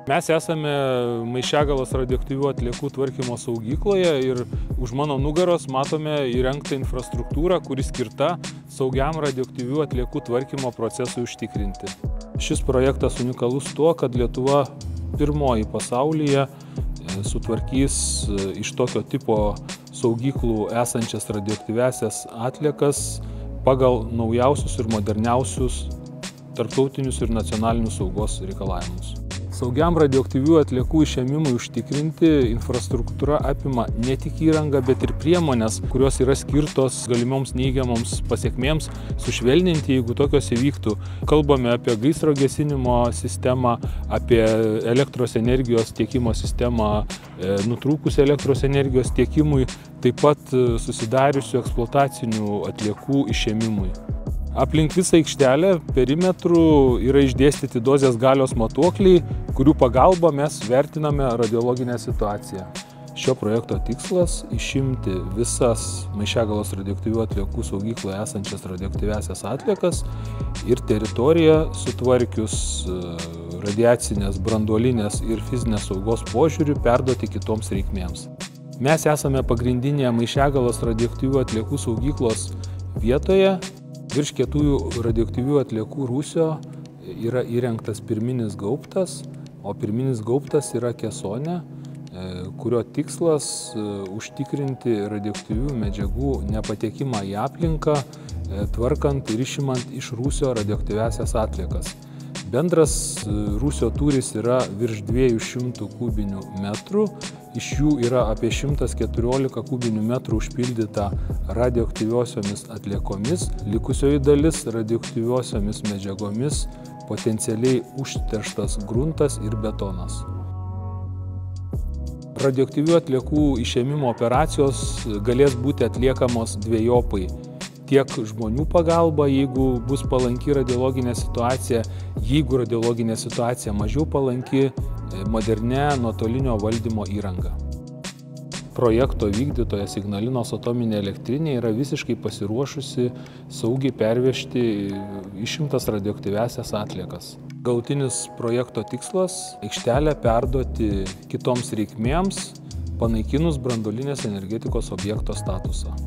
Mes esame Maišiagalos radioaktyvių atliekų tvarkymo saugykloje ir už mano nugaros matome įrengtą infrastruktūrą, kuri skirta saugiam radioaktyvių atliekų tvarkymo procesui užtikrinti. Šis projektas unikalus tuo, kad Lietuva pirmoji pasaulyje sutvarkys iš tokio tipo saugyklų esančias radioaktyviasias atliekas pagal naujausius ir moderniausius tarptautinius ir nacionalinius saugos reikalavimus. Saugiam radioaktyvių atliekų išėmimui užtikrinti infrastruktūra apima ne tik įrangą, bet ir priemonės, kurios yra skirtos galimoms neigiamoms pasekmėms sušvelninti, jeigu tokios įvyktų. Kalbame apie gaisro gesinimo sistemą, apie elektros energijos tiekimo sistemą, nutrūkus elektros energijos tiekimui, taip pat susidariusių eksploatacinių atliekų išėmimui. Aplink visą aikštelę perimetrų yra išdėstyti dozės galios matuokliai, kurių pagalba mes vertiname radiologinę situaciją. Šio projekto tikslas – išimti visas Maišiagalos radioaktyvių atliekų saugykloje esančias radioaktyviasias atliekas ir teritoriją sutvarkius radiacinės, branduolinės ir fizinės saugos požiūrių perduoti kitoms reikmėms. Mes esame pagrindinėje Maišiagalos radioaktyvių atliekų saugyklos vietoje. Virš kietųjų radioaktyvių atliekų rūsio yra įrengtas pirminis gaubtas, o pirminis gaubtas yra kesonė, kurio tikslas užtikrinti radioaktyvių medžiagų nepatekimą į aplinką, tvarkant ir išimant iš rūsio radioaktyviasias atliekas. Bendras rūsio tūris yra virš 200 kubinių metrų, iš jų yra apie 114 kubinių metrų užpildyta radioaktyviosiomis atliekomis, likusioji dalis radioaktyviosiomis medžiagomis, potencialiai užterštas gruntas ir betonas. Radioaktyvių atliekų išėmimo operacijos galės būti atliekamos dvejopai. Tiek žmonių pagalba, jeigu bus palanki radiologinė situacija, jeigu radiologinė situacija mažiau palanki, modernė nuotolinio valdymo įranga. Projekto vykdytojas Ignalinos atominė elektrinė yra visiškai pasiruošusi saugiai pervežti išimtas radioaktyviasias atliekas. Galutinis projekto tikslas – aikštelę perduoti kitoms reikmėms, panaikinus branduolinės energetikos objekto statusą.